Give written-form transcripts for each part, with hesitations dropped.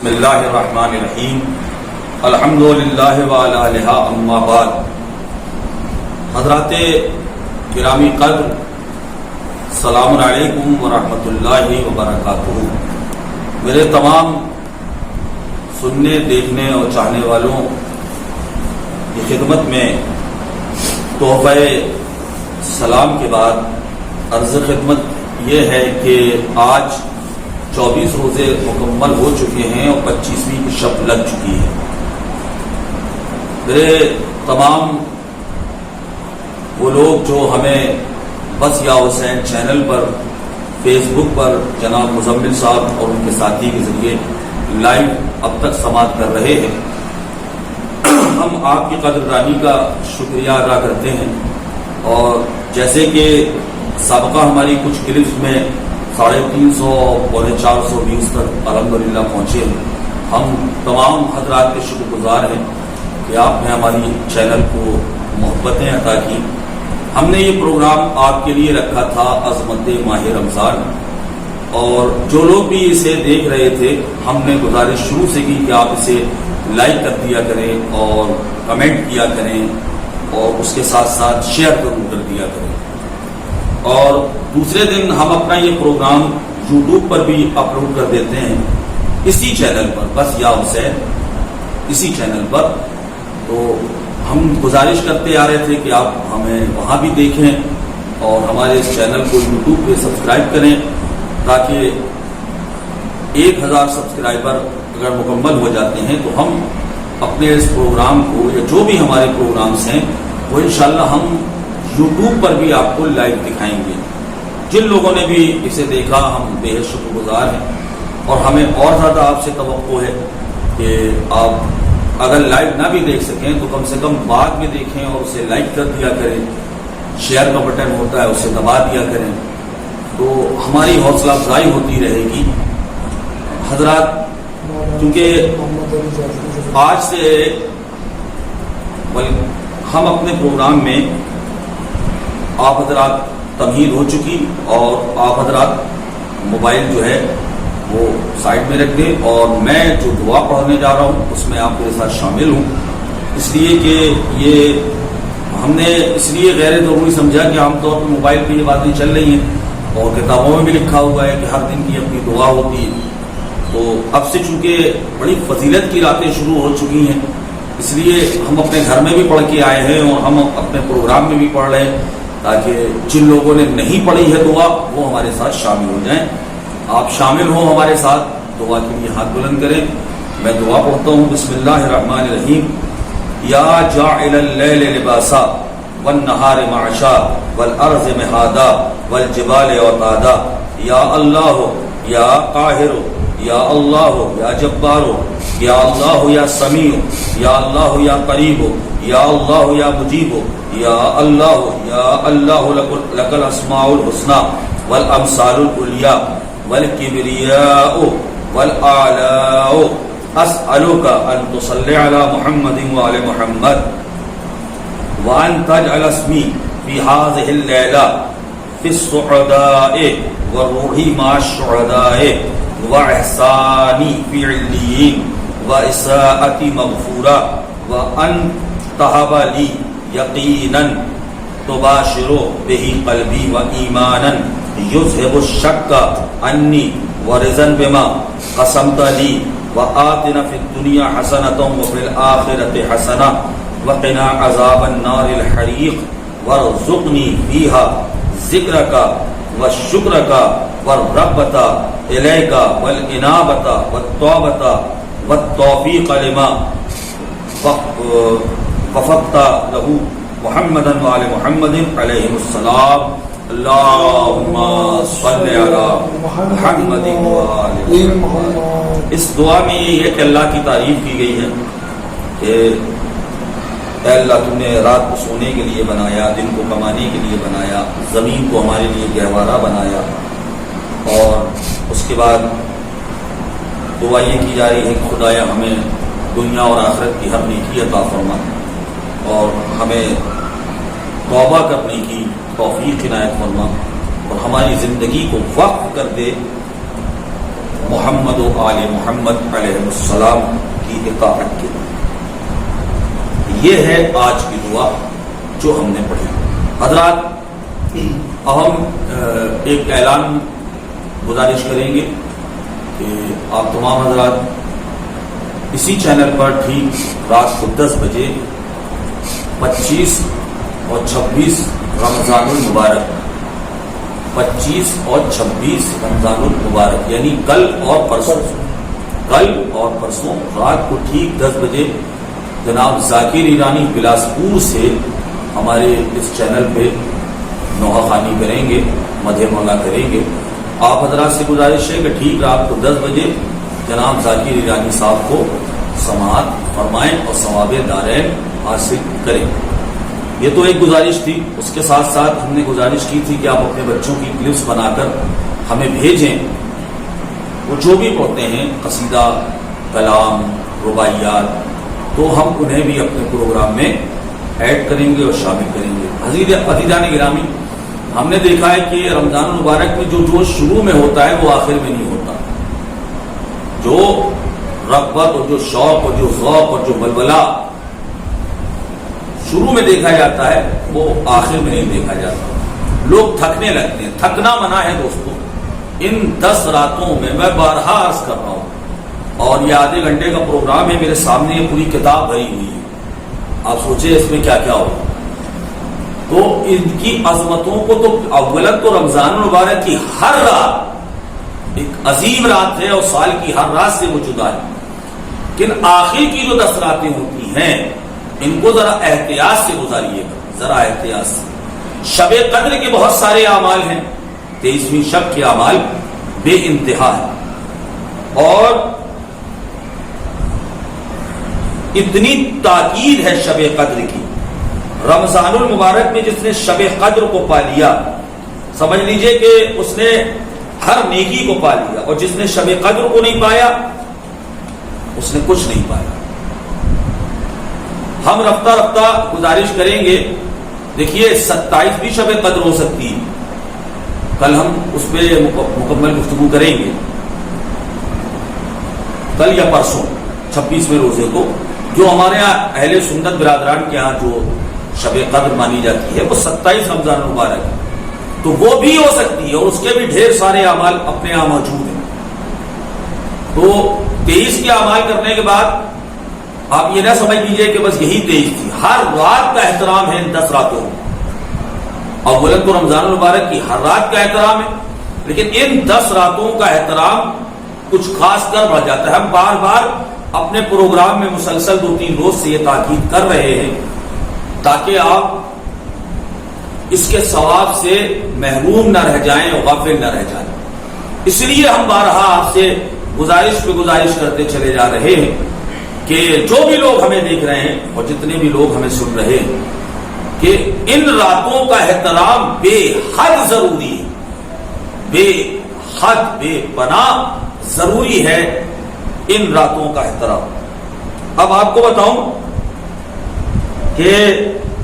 بسم اللہ الرحمن الرحیم الحمدللہ وعلی اما بعد. حضرات گرامی قدر، السلام علیکم ورحمۃ اللہ وبرکاتہ. میرے تمام سننے، دیکھنے اور چاہنے والوں کی خدمت میں تحفہ سلام کے بعد عرض خدمت یہ ہے کہ آج 24 روزے مکمل ہو چکے ہیں اور 25ویں کی شب لگ چکی ہے. میرے تمام وہ لوگ جو ہمیں بس یا حسین چینل پر، فیس بک پر جناب مزمل صاحب اور ان کے ساتھی کے ذریعے لائیو اب تک سماعت کر رہے ہیں، ہم آپ کی قدردانی کا شکریہ ادا کرتے ہیں. اور جیسے کہ سابقہ ہماری کچھ کلپس میں 350 پونے 400 ویوز تک الحمدللہ پہنچے ہیں. ہم تمام حضرات کے شکر گزار ہیں کہ آپ نے ہماری چینل کو محبتیں عطا کی. ہم نے یہ پروگرام آپ کے لیے رکھا تھا عظمت ماہ رمضان، اور جو لوگ بھی اسے دیکھ رہے تھے ہم نے گزارش شروع سے کی کہ آپ اسے لائک کر دیا کریں اور کمنٹ کیا کریں اور اس کے ساتھ ساتھ شیئر ضرور کر دیا کریں. اور دوسرے دن ہم اپنا یہ پروگرام یوٹیوب پر بھی اپلوڈ کر دیتے ہیں، اسی چینل پر، بس یا حسین اسی چینل پر. تو ہم گزارش کرتے آ رہے تھے کہ آپ ہمیں وہاں بھی دیکھیں اور ہمارے اس چینل کو یوٹیوب پہ سبسکرائب کریں، تاکہ 1000 سبسکرائبر اگر مکمل ہو جاتے ہیں تو ہم اپنے اس پروگرام کو یا جو بھی ہمارے پروگرامز ہیں وہ انشاءاللہ ہم یوٹیوب پر بھی آپ کو لائیو دکھائیں گے. جن لوگوں نے بھی اسے دیکھا ہم بے حد شکر گزار ہیں، اور ہمیں اور زیادہ آپ سے توقع ہے کہ آپ اگر لائیو نہ بھی دیکھ سکیں تو کم سے کم بعد میں دیکھیں اور اسے لائک کر دیا کریں. شیئر کا بٹن ہوتا ہے اسے دبا دیا کریں تو ہماری حوصلہ افزائی ہوتی رہے گی. حضرات، کیونکہ آج سے ہم اپنے پروگرام میں آپ حضرات تمہید ہو چکی، اور آپ حضرات موبائل جو ہے وہ سائڈ میں رکھ دیں، اور میں جو دعا پڑھنے جا رہا ہوں اس میں آپ میرے ساتھ شامل ہوں. اس لیے کہ یہ ہم نے اس لیے غیر ضروری سمجھا کہ عام طور پہ موبائل پہ یہ باتیں چل رہی ہیں اور کتابوں میں بھی لکھا ہوا ہے کہ ہر دن کی اپنی دعا ہوتی ہے. تو اب سے چونکہ بڑی فضیلت کی راتیں شروع ہو چکی ہیں، اس لیے ہم اپنے گھر میں بھی پڑھ کے آئے ہیں اور ہم اپنے پروگرام میں بھی پڑھ رہے ہیں، تاکہ جن لوگوں نے نہیں پڑھی ہے دعا وہ ہمارے ساتھ شامل ہو جائیں. آپ شامل ہوں ہمارے ساتھ، دعا کے لیے ہاتھ بلند کریں. میں دعا پڑھتا ہوں. بسم اللہ الرحمن الرحیم. یا جاعل اللیل لباسا والنہار معشا والارض مہادا والجبال اوتادا. یا اللہ یا قاہر، یا اللہ یا جبار، یا اللہ یا سمیع، یا اللہ یا قریب، یا اللہ یا مجیب، یا اللہ لک الاسماء الحسنى والامثال العلیاء والکبریاء والاعلاء. اسألک ان تصلی علی محمد وعلی محمد وان تجعل اسمی فی هذه اللیلہ فی السعداء والروح مع الشهداء واحسانی فی علیین واساءتی مغفورا وان تہب لی یقینا تباشر به قلبی وایمانا یذهب الشک انی ورضا بما قسمت لی وآتنا فی الدنیا حسنۃ وفی الآخرۃ حسنۃ وقنا عذاب النار الحریق وارزقنی فیہا ذکرک والشکرک والرغبۃ الیک والانابۃ والتوبۃ والتوفیق لما وفقت له محمدا وعلى محمد علیہ السلام. اللہم صلی علی محمد وعلى محمد. اس دعا میں یہ ہے کہ اللہ کی تعریف کی گئی ہے کہ اے اللہ، تم نے رات کو سونے کے لیے بنایا، دن کو کمانے کے لیے بنایا، زمین کو ہمارے لیے گہوارہ بنایا، اور اس کے بعد دعا یہ کی جا رہی ہے کہ خدایا ہمیں دنیا اور آخرت کی ہر نیکی عطا فرما، اور ہمیں توبہ کرنے کی توفیق عنایت فرما، اور ہماری زندگی کو وقف کر دے محمد و آل محمد علیہ السلام کی اطاعت کے لیے۔ یہ ہے آج کی دعا جو ہم نے پڑھی۔ حضرات، ہم ایک اعلان گزارش کریں گے کہ آپ تمام حضرات اسی چینل پر ٹھیک رات کو 10 بجے 25 اور 26 رمضان المبارک 25 اور 26 رمضان المبارک یعنی کل اور پرسوں رات کو ٹھیک 10 بجے جناب ذاکر ایرانی بلاسپور سے ہمارے اس چینل پہ نوحہ خوانی کریں گے، مدح مولا کریں گے۔ آپ حضرات سے گزارش ہے کہ ٹھیک رات کو 10 بجے جناب ذاکر ایرانی صاحب کو سماعت فرمائیں اور ثواب دارین حاصل کریں۔ یہ تو ایک گزارش تھی۔ اس کے ساتھ ساتھ ہم نے گزارش کی تھی کہ آپ اپنے بچوں کی کلپس بنا کر ہمیں بھیجیں، وہ جو بھی پڑھتے ہیں قصیدہ، کلام، رباعیات، تو ہم انہیں بھی اپنے پروگرام میں ایڈ کریں گے اور شامل کریں گے۔ عزیزان گرامی، ہم نے دیکھا ہے کہ رمضان المبارک میں جو جوش شروع میں ہوتا ہے وہ آخر میں نہیں ہوتا۔ جو رغبت اور جو شوق اور جو ذوق اور جو بلبلہ شروع میں دیکھا جاتا ہے وہ آخر میں نہیں دیکھا جاتا۔ لوگ تھکنے لگتے ہیں۔ تھکنا منع ہے دوستوں۔ ان 10 راتوں میں میں بارہا عرض کر رہا ہوں، اور یہ آدھے گھنٹے کا پروگرام ہے، میرے سامنے یہ پوری کتاب بھری ہوئی ہے۔ آپ سوچیں اس میں کیا کیا ہوگا۔ تو ان کی عظمتوں کو تو اولا تو رمضان المبارک کی ہر رات ایک عظیم رات ہے اور سال کی ہر رات سے وہ جدا ہے، لیکن آخر کی جو 10 راتیں ہوتی ہیں ان کو ذرا احتیاط سے گزاریے گا، ذرا احتیاط سے۔ شب قدر کے بہت سارے اعمال ہیں، 23ویں شب کے اعمال بے انتہا ہے، اور اتنی تاکید ہے شب قدر کی۔ رمضان المبارک میں جس نے شب قدر کو پا لیا، سمجھ لیجئے کہ اس نے ہر نیکی کو پا لیا، اور جس نے شب قدر کو نہیں پایا اس نے کچھ نہیں پایا۔ ہم رفتہ رفتہ گزارش کریں گے۔ دیکھیے 27 بھی شب قدر ہو سکتی ہے، کل ہم اس پہ مکمل گفتگو کریں گے، کل یا پرسوں 26ویں روزے کو، جو ہمارے یہاں اہل سنت برادران کے ہاں جو شب قدر مانی جاتی ہے وہ 27 رمضان المبارک ہے، تو وہ بھی ہو سکتی ہے، اور اس کے بھی ڈھیر سارے اعمال اپنے یہاں موجود ہیں۔ تو 23 کے اعمال کرنے کے بعد آپ یہ نہ سمجھ لیجیے کہ بس یہی 23 تھی، ہر رات کا احترام ہے ان 10 راتوں میں۔ اولا تو رمضان المبارک کی ہر رات کا احترام ہے، لیکن ان 10 راتوں کا احترام کچھ خاص کر بڑھ جاتا ہے۔ ہم بار بار اپنے پروگرام میں مسلسل 2-3 روز سے یہ تاکید کر رہے ہیں تاکہ آپ اس کے ثواب سے محروم نہ رہ جائیں اور غافل نہ رہ جائیں۔ اس لیے ہم بارہا آپ سے گزارش پہ گزارش کرتے چلے جا رہے ہیں کہ جو بھی لوگ ہمیں دیکھ رہے ہیں اور جتنے بھی لوگ ہمیں سن رہے ہیں کہ ان راتوں کا احترام بے حد ضروری ہے، بے حد بے پناہ ضروری ہے ان راتوں کا احترام۔ اب آپ کو بتاؤں کہ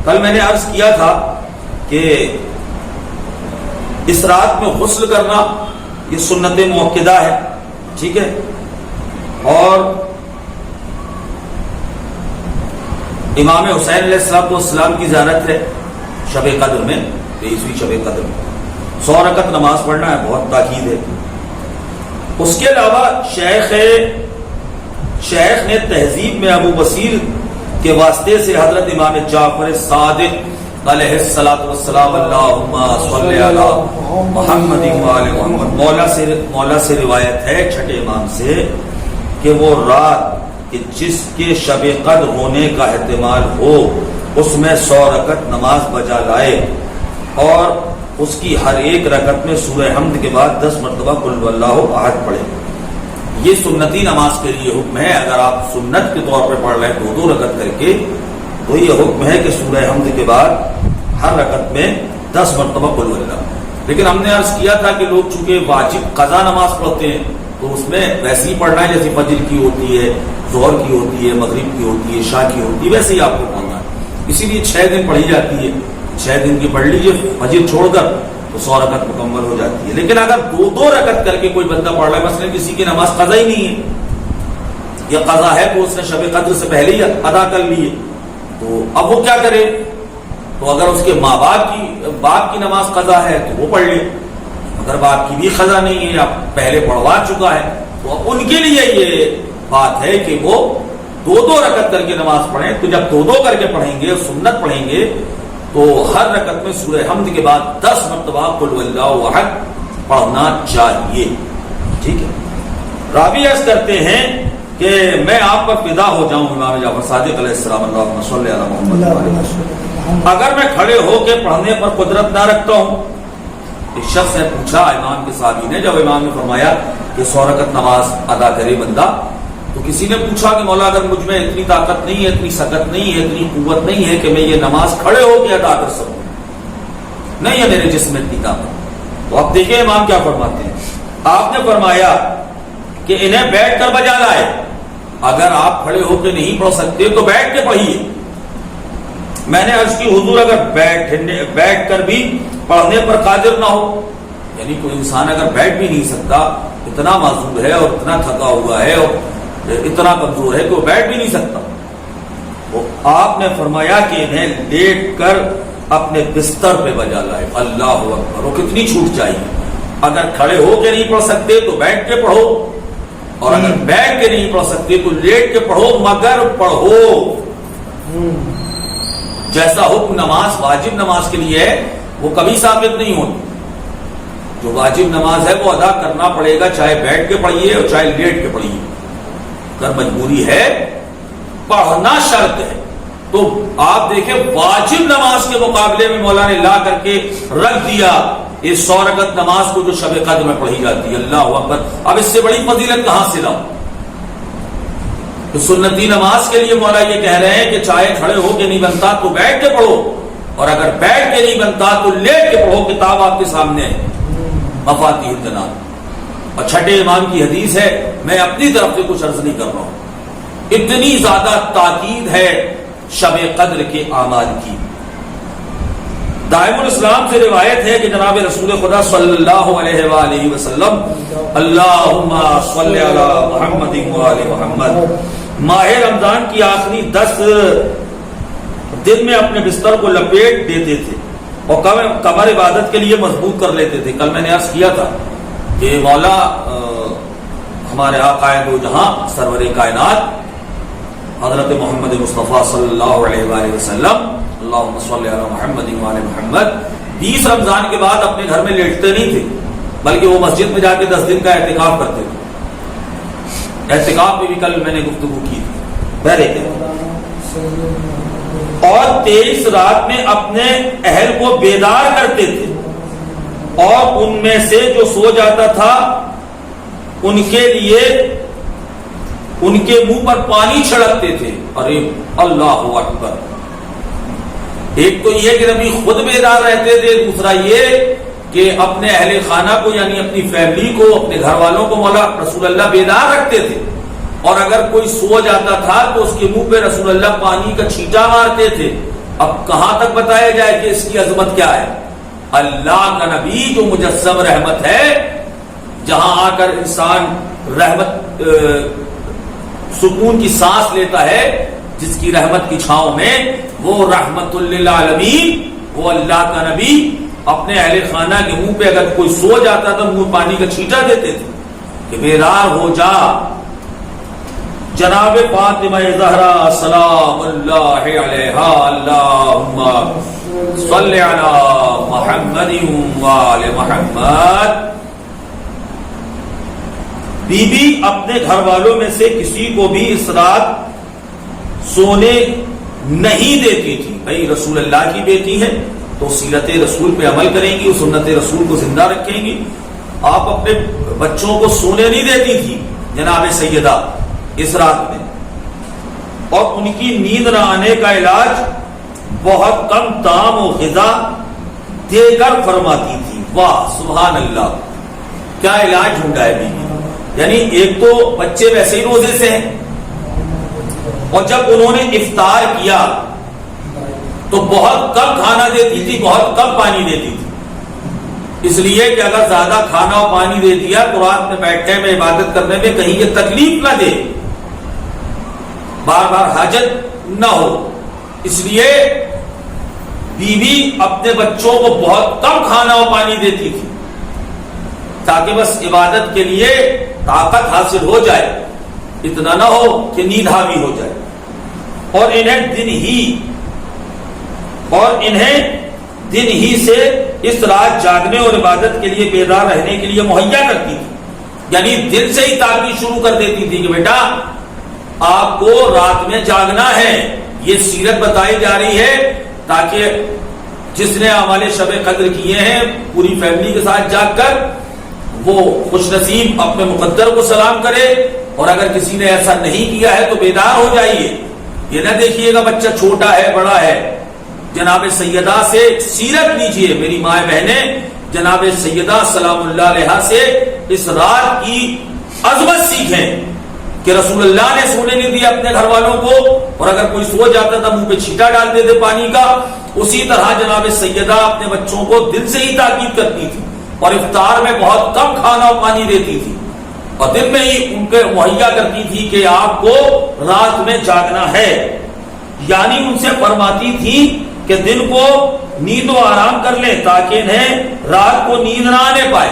کل میں نے عرض کیا تھا کہ اس رات میں غسل کرنا یہ سنت مؤکدہ ہے، ٹھیک ہے، اور امام حسین علیہ السلام کی زیارت ہے شب قدر میں، 23ویں شب قدر میں 100 رکعت نماز پڑھنا ہے، بہت تاکید ہے۔ اس کے علاوہ شیخ نے تہذیب میں ابو بصیر کے واسطے سے حضرت امام جعفر صادق علیہ السلام اللہم صلی علی محمد وآل محمد، مولا سے روایت ہے چھٹے امام سے کہ وہ رات کہ جس کے شب قدر ہونے کا احتمال ہو اس میں 100 رکعت نماز بجا لائے، اور اس کی ہر ایک رکعت میں سورہ حمد کے بعد 10 مرتبہ قل واللہ احد پڑھے۔ یہ سنتی نماز کے لیے حکم ہے۔ اگر آپ سنت کے طور پر پڑھ رہے ہیں 2-2 رکعت کر کے، تو یہ حکم ہے کہ سورہ حمد کے بعد ہر رکعت میں 10 مرتبہ قل واللہ۔ لیکن ہم نے عرض کیا تھا کہ لوگ چونکہ واجب قضا نماز پڑھتے ہیں تو اس میں ویسے ہی پڑھنا ہے جیسے فجر کی ہوتی ہے، ظہر کی ہوتی ہے، مغرب کی ہوتی ہے، عشاء کی ہوتی ہے، ویسے ہی آپ کو پڑھنا ہے۔ اسی لیے 6 دن پڑھی جاتی ہے، 6 دن کی پڑھ لیجیے فجر چھوڑ کر، تو تو 100 رکعت مکمل ہو جاتی ہے. لیکن اگر 2 رکعت کر کے کوئی بندہ پڑھ رہا ہے، مثلا کسی کی نماز قضا ہی نہیں ہے یا قضا ہے تو اس نے شب قدر سے پہلے ہی ادا کر لی ہے، تو اب وہ کیا کرے؟ تو اگر اس کے ماں باپ کی نماز قضا ہے تو وہ پڑھ لے، اگر باپ کی بھی قضا نہیں ہے یا پہلے پڑھوا چکا ہے تو اب ان کے لیے یہ بات ہے کہ وہ 2 رکعت کر کے نماز پڑھیں. تو جب 2 کر کے پڑھیں گے، سنت پڑھیں گے، تو ہر رکعت میں سورہ حمد کے بعد 10 مرتبہ قل هو اللہ احد پڑھنا چاہیے. ٹھیک ہے. راوی عرض کرتے ہیں کہ میں آپ پر فدا ہو جاؤں امام جعفر صادق علیہ السلام، اللہم صلی علی محمد، اگر میں کھڑے ہو کے پڑھنے پر قدرت نہ رکھتا ہوں. ایک شخص نے پوچھا امام کے صحابی نے، جب امام نے فرمایا کہ 100 رکعت نماز ادا کرے بندہ، تو کسی نے پوچھا کہ مولا اگر مجھ میں اتنی طاقت نہیں ہے، اتنی سکت نہیں ہے، اتنی قوت نہیں ہے کہ میں یہ نماز کھڑے ہو کے ادا کر سکوں، نہیں ہے میرے جسم میں اتنی طاقت، تو اب دیکھیں امام کیا فرماتے ہیں. آپ نے فرمایا کہ انہیں بیٹھ کر بجا لائے. اگر آپ کھڑے ہو کے نہیں پڑھ سکتے تو بیٹھ کے پڑھیے. میں نے عرض کی حضور اگر بیٹھ کر بھی پڑھنے پر قادر نہ ہو، یعنی کوئی انسان اگر بیٹھ بھی نہیں سکتا، اتنا معذور ہے اور اتنا تھکا ہوا ہے اور اتنا کمزور ہے کہ وہ بیٹھ بھی نہیں سکتا، تو آپ نے فرمایا کہ انہیں لیٹ کر اپنے بستر پہ بجا لائے. اللہ اکبر. وہ کتنی چھوٹ چاہیے. اگر کھڑے ہو کے نہیں پڑھ سکتے تو بیٹھ کے پڑھو، اور اگر بیٹھ کے نہیں پڑھ سکتے تو لیٹ کے پڑھو، مگر پڑھو. جیسا حکم نماز واجب نماز کے لیے ہے وہ کبھی ثابت نہیں ہوتی. جو واجب نماز ہے وہ ادا کرنا پڑے گا، چاہے بیٹھ کے پڑھیے اور چاہے لیٹ کے پڑھیے. اگر مجبوری ہے، پڑھنا شرط ہے، تو آپ دیکھیں واجب نماز کے مقابلے میں مولا نے لا کر کے رکھ دیا اس 100 رکعت نماز کو جو شب قدر میں پڑھی جاتی ہے. اللہ اکبر. اب اس سے بڑی فضیلت کہاں سے لاؤں؟ تو سنتی نماز کے لیے مولا یہ کہہ رہے ہیں کہ چاہے کھڑے ہو کے نہیں بنتا تو بیٹھ کے پڑھو، اور اگر بیٹھ کے نہیں بنتا تو لیٹ کے پڑھو. کتاب آپ کے سامنے ہے، مفاتیح الجنان. اور چھٹے امام کی حدیث ہے، میں اپنی طرف سے کچھ عرض نہیں کر رہا ہوں. اتنی زیادہ تاکید ہے شب قدر کے اعمال کی. دائم الاسلام سے روایت ہے کہ جناب رسول خدا صلی اللہ علیہ وآلہ وسلم اللہم صلی علی محمد وآل محمد ماہ رمضان کی آخری 10 دن میں اپنے بستر کو لپیٹ دیتے تھے اور کمر عبادت کے لیے مضبوط کر لیتے تھے. کل میں نے عرض کیا تھا کہ مولا ہمارے آقا دو جہاں سرور کائنات حضرت محمد مصطفیٰ صلی اللہ علیہ وآلہ وسلم اللہم صلی علی محمد وآل محمد 20 رمضان کے بعد اپنے گھر میں لیٹتے نہیں تھے، بلکہ وہ مسجد میں جا کے 10 دن کا اعتکاف کرتے تھے. اعتکاف میں بھی کل میں نے گفتگو کی تھی. اور 23 رات میں اپنے اہل کو بیدار کرتے تھے، اور ان میں سے جو سو جاتا تھا ان کے لیے ان کے منہ پر پانی چھڑکتے تھے. ارے اللہ اکبر. ایک تو یہ کہ نبی خود بیدار رہتے تھے، دوسرا یہ کہ اپنے اہل خانہ کو یعنی اپنی فیملی کو، اپنے گھر والوں کو مولا رسول اللہ بیدار رکھتے تھے، اور اگر کوئی سو جاتا تھا تو اس کے منہ پہ رسول اللہ پانی کا چھینٹا مارتے تھے. اب کہاں تک بتایا جائے کہ اس کی عظمت کیا ہے. اللہ کا نبی جو مجسم رحمت ہے، جہاں آ کر انسان رحمت سکون کی سانس لیتا ہے، جس کی رحمت کی چھاؤں میں، وہ رحمت للعالمین، وہ اللہ کا نبی اپنے اہل خانہ کے منہ پہ اگر کوئی سو جاتا تو منہ پانی کا چھینٹا دیتے تھے کہ بیدار ہو جا. جناب فاطمہ زہرا سلام اللہ علیہا اللہم صلی علی محمد وآل محمد. بی بی اپنے گھر والوں میں سے کسی کو بھی اس رات سونے نہیں دیتی تھی. بھائی رسول اللہ کی بیٹی ہے تو سیرت رسول پہ عمل کریں گی، سنت رسول کو زندہ رکھیں گی. آپ اپنے بچوں کو سونے نہیں دیتی تھی جناب سیدہ اس رات میں، اور ان کی نیند نہ آنے کا علاج بہت کم طعام و غذا دے کر فرماتی تھی. واہ سبحان اللہ، کیا علاج ڈھونڈا ہے بیوی. یعنی ایک تو بچے ویسے ہی روزے سے ہیں، اور جب انہوں نے افطار کیا تو بہت کم کھانا دیتی تھی، بہت کم پانی دیتی تھی. اس لیے کہ اگر زیادہ کھانا اور پانی دے دیا تو رات میں بیٹھنے میں عبادت کرنے میں کہیں یہ تکلیف نہ دے، بار بار حاجت نہ ہو۔ اس لیے بیوی اپنے بچوں کو بہت کم کھانا اور پانی دیتی تھی تاکہ بس عبادت کے لیے طاقت حاصل ہو جائے، اتنا نہ ہو کہ نیند حاوی ہو جائے، اور انہیں دن ہی سے اس رات جاگنے اور عبادت کے لیے بیدار رہنے کے لیے مہیا کرتی تھی، یعنی دن سے ہی تعلیم شروع کر دیتی تھی کہ بیٹا آپ کو رات میں جاگنا ہے۔ یہ سیرت بتائی جا رہی ہے تاکہ جس نے اعمال شب قدر کیے ہیں پوری فیملی کے ساتھ جاگ کر وہ خوش نصیب اپنے مقدر کو سلام کرے، اور اگر کسی نے ایسا نہیں کیا ہے تو بیدار ہو جائیے۔ یہ نہ دیکھیے گا بچہ چھوٹا ہے بڑا ہے۔ جناب سیدہ سے سیرت لیجئے میری ماں بہنیں، جناب سیدہ سلام اللہ علیہا سے اس رات کی عظمت سیکھیں کہ رسول اللہ نے سونے نہیں دیا اپنے گھر والوں کو، اور اگر کوئی سو جاتا تھا منہ پہ چھینٹا ڈالتے تھے پانی کا۔ اسی طرح جناب سیدہ اپنے بچوں کو دل سے ہی تاکید کرتی تھی، اور افطار میں بہت کم کھانا اور پانی دیتی تھی، اور دن میں ہی ان کے مہیا کرتی تھی کہ آپ کو رات میں جاگنا ہے۔ یعنی ان سے فرماتی تھی کہ دن کو نیند و آرام کر لیں تاکہ انہیں رات کو نیند نہ آنے پائے۔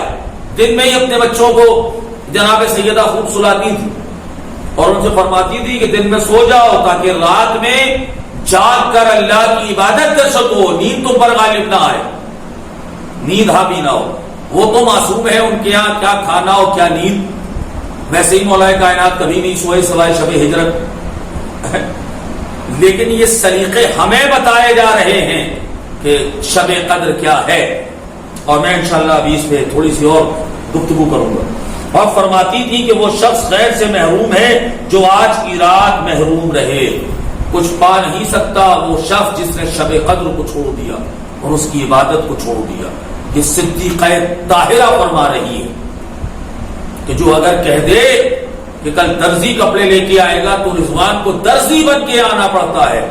دن میں ہی اپنے بچوں کو جناب سیدہ خوب سلاتی تھی اور ان سے فرماتی تھی کہ دن میں سو جاؤ تاکہ رات میں جاگ کر اللہ کی عبادت کر سکو، نیند تم پر غالب نہ آئے، نیند حاوی نہ ہو۔ وہ تو معصوم ہے، ان کے یہاں کیا کھانا ہو کیا نیند، ویسے ہی مولا کائنات کبھی نہیں سوئے سوائے شب ہجرت۔ لیکن یہ سلیقے ہمیں بتائے جا رہے ہیں کہ شب قدر کیا ہے، اور میں انشاءاللہ ابھی اس پہ تھوڑی سی اور گفتگو کروں گا۔ اور فرماتی تھی کہ وہ شخص خیر سے محروم ہے جو آج کی رات محروم رہے، کچھ پا نہیں سکتا وہ شخص جس نے شب قدر کو چھوڑ دیا اور اس کی عبادت کو چھوڑ دیا۔ یہ صدیقہ طاہرہ فرما رہی ہے کہ جو اگر کہہ دے کہ کل درزی کپڑے لے کے آئے گا تو رضوان کو درزی بن کے آنا پڑتا ہے۔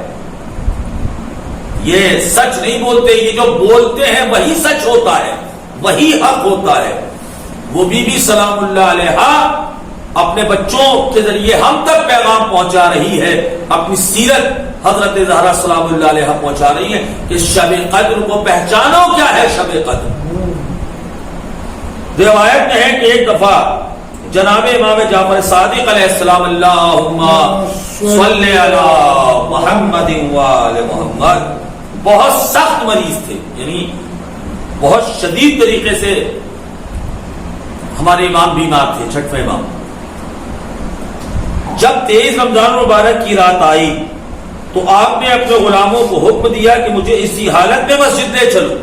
یہ سچ نہیں بولتے، یہ جو بولتے ہیں وہی سچ ہوتا ہے، وہی حق ہوتا ہے۔ وہ بی بی سلام اللہ علیہا اپنے بچوں کے ذریعے ہم تک پیغام پہنچا رہی ہے، اپنی سیرت حضرت زہرا سلام اللہ علیہا پہنچا رہی ہے کہ شب قدر کو پہچانو۔ کیا ہے شب قدر؟ روایت میں ہے کہ ایک دفعہ جناب امام جعفر صادق علیہ السلام اللہم صلی علی محمد وآل محمد بہت سخت مریض تھے، یعنی بہت شدید طریقے سے ہمارے امام بیمار تھے، چھٹویں امام۔ جب 23 رمضان مبارک کی رات آئی تو آپ نے اپنے غلاموں کو حکم دیا کہ مجھے اسی حالت میں مسجد لے چلو۔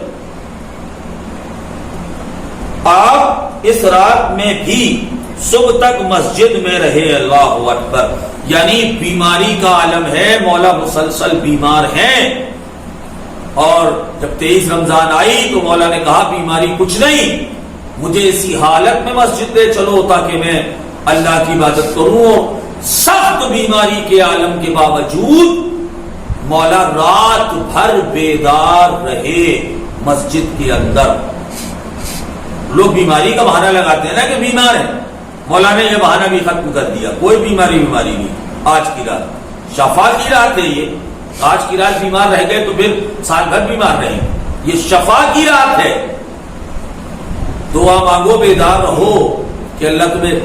آپ اس رات میں بھی صبح تک مسجد میں رہے۔ اللہ اکبر، یعنی بیماری کا عالم ہے، مولا مسلسل بیمار ہیں، اور جب 23 رمضان آئی تو مولا نے کہا بیماری کچھ نہیں، مجھے اسی حالت میں مسجد لے چلو تاکہ میں اللہ کی عبادت کروں۔ سخت بیماری کے عالم کے باوجود مولا رات بھر بیدار رہے مسجد کے اندر۔ لوگ بیماری کا بہانہ لگاتے ہیں نا کہ بیمار ہیں، مولا نے یہ بہانہ بھی ختم کر دیا، کوئی بیماری نہیں۔ آج کی رات شفا کی رات ہے، یہ آج کی رات بیمار رہ گئے تو پھر سال بھر بیمار رہیں، یہ شفا کی رات ہے۔ دعا مانگو، بیدار رہو کہ اللہ تمہیں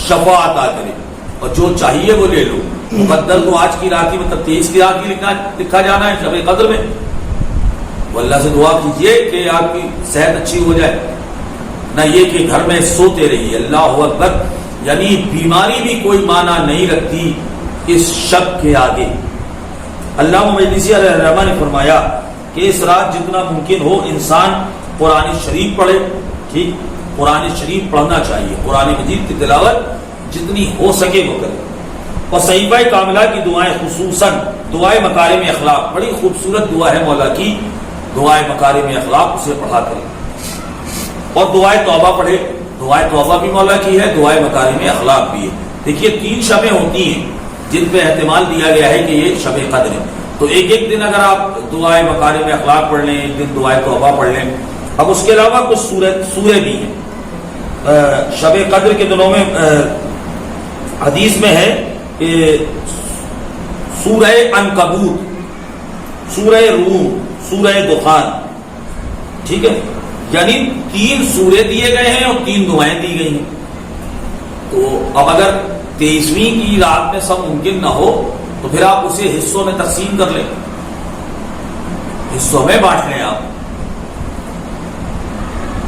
شفا عطا کرے، اور جو چاہیے وہ لے لو۔ مقدر تو آج کی رات ہی مطلب 23 کی رات ہی لکھا جانا ہے شب قدر میں۔ وہ اللہ سے دعا کیجئے کہ آپ کی صحت اچھی ہو جائے، نہ یہ کہ گھر میں سوتے رہیے۔ اللہ اکبر، یعنی بیماری بھی کوئی معنی نہیں رکھتی اس شب کے آگے۔ علامہ مجلسی علیہ الرحمہ نے فرمایا کہ اس رات جتنا ممکن ہو انسان قرآن شریف پڑھے، ٹھیک، قرآن شریف پڑھنا چاہیے، قرآن مجید کی تلاوت جتنی ہو سکے وہ کرے، اور صحیفہ کاملہ کی دعائیں، خصوصاً دعائے مکارم اخلاق، بڑی خوبصورت دعا ہے مولا کی دعائے مکارم اخلاق، اسے پڑھا کرے، اور دعائے توبہ پڑھے۔ دعائے توبہ بھی مولا کی ہے، دعائے مکارم اخلاق بھی ہے۔ دیکھیے 3 شبیں ہوتی ہیں جن پہ احتمال دیا گیا ہے کہ یہ شب قدر ہے، تو ایک ایک دن اگر آپ دعائے مکارم اخلاق پڑھ لیں، ایک دن دعائے توبہ پڑھ لیں اب اس کے علاوہ کچھ سورے بھی ہیں شب قدر کے دنوں میں. حدیث میں ہے کہ سورہ عنکبوت، سورہ روم، سورہ دخان، ٹھیک ہے، یعنی 3 سورے دیے گئے ہیں اور 3 دعائیں دی گئی ہیں. تو اب اگر 23ویں کی رات میں سب ممکن نہ ہو تو پھر آپ اسے حصوں میں تقسیم کر لیں، حصوں میں بانٹ لیں. آپ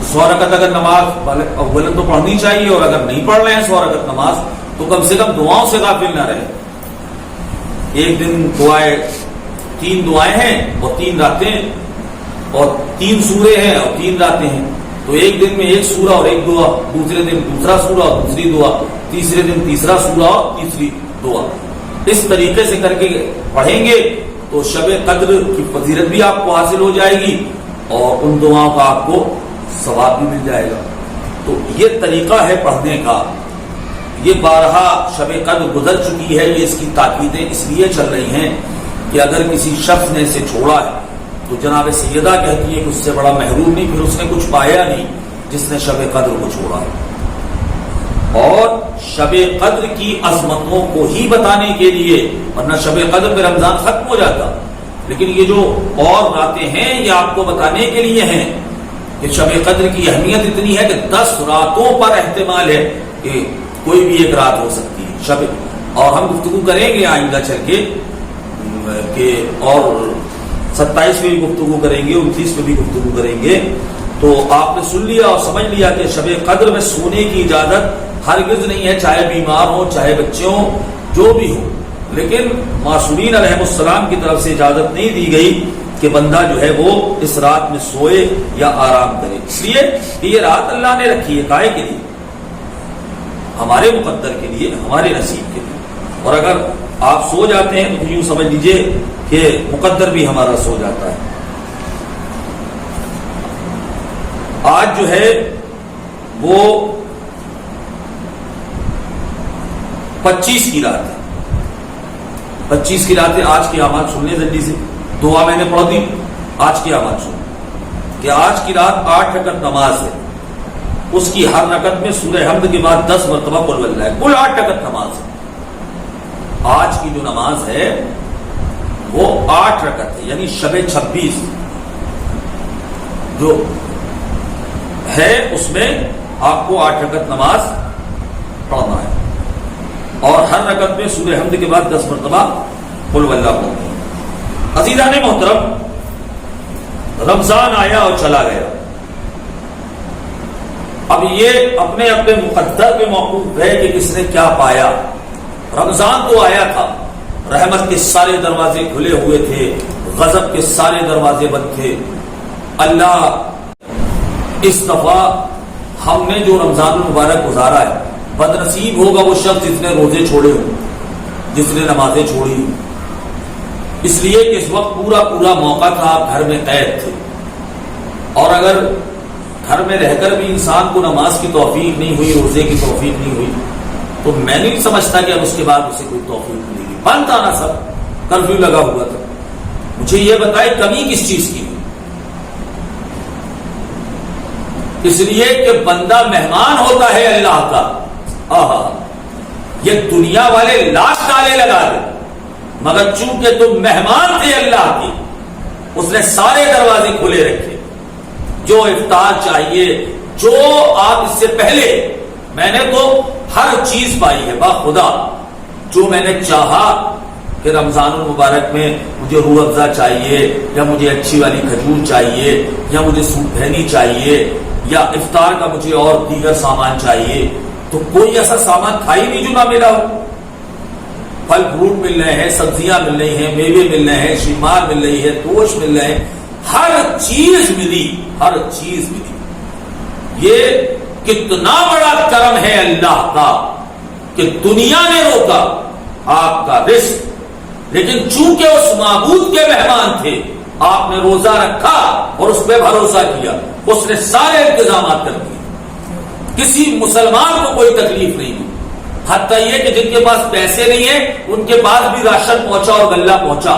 100 رکعت اگر نماز اولن تو پڑھنی چاہیے، اور اگر نہیں پڑھ رہے ہیں 100 رکعت نماز تو کم سے کم دعاؤں سے غافل نہ رہے. ایک دن 3 دعائیں ہیں اور 3 راتیں، اور 3 سورے ہیں اور 3 راتیں ہیں، تو ایک دن میں 1 سورہ اور 1 دعا، دوسرے دن دوسرا سورہ اور دوسری دعا، تیسرے دن تیسرا سورہ اور تیسری دعا. اس طریقے سے کر کے پڑھیں گے تو شب قدر کی فضیلت بھی آپ کو حاصل ہو جائے گی اور ان دعاؤں کا آپ کو ثواب بھی مل جائے گا. تو یہ طریقہ ہے پڑھنے کا. یہ بارہا شب قدر گزر چکی ہے. یہ اس کی تاکیدیں اس لیے چل رہی ہیں کہ اگر کسی شخص نے اسے چھوڑا ہے تو جناب سیدہ کہتی ہے کہ اس سے بڑا محروم نہیں، پھر اس نے کچھ پایا نہیں جس نے شب قدر کو چھوڑا ہے. اور شب قدر کی عظمتوں کو ہی بتانے کے لیے، ورنہ شب قدر میں رمضان ختم ہو جاتا، لیکن یہ جو اور راتیں ہیں یہ آپ کو بتانے کے لیے ہیں کہ شب قدر کی اہمیت اتنی ہے کہ 10 راتوں پر احتمال ہے کہ کوئی بھی ایک رات ہو سکتی ہے شب. اور ہم گفتگو کریں گے آئندہ چل کے کہ اور 27 میں بھی گفتگو کریں گے، 29 میں بھی گفتگو کریں گے. تو آپ نے سن لیا اور سمجھ لیا کہ شب قدر میں سونے کی اجازت ہرگز نہیں ہے، چاہے بیمار ہو چاہے بچے ہوں جو بھی ہو. لیکن معصومین علیہ السلام کی طرف سے اجازت نہیں دی گئی کہ بندہ جو ہے وہ اس رات میں سوئے یا آرام کرے، اس لیے کہ یہ رات اللہ نے رکھی ہے کائے کے لیے، ہمارے مقدر کے لیے، ہمارے نصیب کے لیے. اور اگر آپ سو جاتے ہیں تو یوں سمجھ لیجئے کہ مقدر بھی ہمارا سو جاتا ہے. آج جو ہے وہ 25 کی رات ہے. 25 کی رات ہے. آج کے اعمال سن لیں جلدی سے. دعا میں نے پڑھ دی، آج کے اعمال سن کہ آج کی رات 8 رکعت نماز ہے. اس کی ہر رکعت میں سورہ حمد کے بعد 10 مرتبہ قل واللہ ہے. کل 8 رکعت نماز ہے. آج کی جو نماز ہے وہ 8 رکعت ہے، یعنی شب 26 جو ہے اس میں آپ کو 8 رکعت نماز پڑھنا ہے، اور ہر رکعت میں سورہ حمد کے بعد 10 مرتبہ قل واللہ پڑھنا ہے. عزیزان محترم، رمضان آیا اور چلا گیا. اب یہ اپنے اپنے مقدر پہ موقوف ہے کہ کس نے کیا پایا. رمضان تو آیا تھا، رحمت کے سارے دروازے کھلے ہوئے تھے، غضب کے سارے دروازے بند تھے. اللہ اس دفعہ ہم نے جو رمضان المبارک گزارا ہے، بد نصیب ہوگا وہ شخص جس نے روزے چھوڑے ہوں، جس نے نمازیں چھوڑی ہوں. اس لیے کہ اس وقت پورا موقع تھا، آپ گھر میں قید تھے، اور اگر گھر میں رہ کر بھی انسان کو نماز کی توفیق نہیں ہوئی، روزے کی توفیق نہیں ہوئی، تو میں نہیں سمجھتا کہ اب اس کے بعد اسے کوئی توفیق ملے گی. بند تھا نا، سب کرفیو لگا ہوا تھا. مجھے یہ بتائے کمی کس چیز کی؟ اس لیے کہ بندہ مہمان ہوتا ہے اللہ کا. آہا، یہ دنیا والے لاکھ تالے لگا دے، مگر چونکہ تم مہمان تھے اللہ کی، اس نے سارے دروازے کھلے رکھے. جو افطار چاہیے، جو آپ اس سے پہلے، میں نے تو ہر چیز پائی ہے باخدا. جو میں نے چاہا کہ رمضان المبارک میں مجھے روح افزا چاہیے، یا مجھے اچھی والی کھجور چاہیے، یا مجھے سوپ بھینی چاہیے، یا افطار کا مجھے اور دیگر سامان چاہیے، تو کوئی ایسا سامان تھا ہی نہیں جو نہ ملا ہو. پھل فروٹ مل رہے ہیں، سبزیاں مل رہی ہیں، میوے مل رہے ہیں، شیمار مل رہی ہے، گوشت مل رہے ہیں، ہر چیز ملی، ہر چیز ملی. یہ کتنا بڑا کرم ہے اللہ کا کہ دنیا نے روکا آپ کا رزق، لیکن چونکہ اس معبود کے مہمان تھے، آپ نے روزہ رکھا اور اس پہ بھروسہ کیا، اس نے سارے انتظامات کر دیے. کسی مسلمان کو کوئی تکلیف نہیں ہوئی، حتیٰ یہ کہ جن کے پاس پیسے نہیں ہیں ان کے پاس بھی راشن پہنچا اور غلہ پہنچا.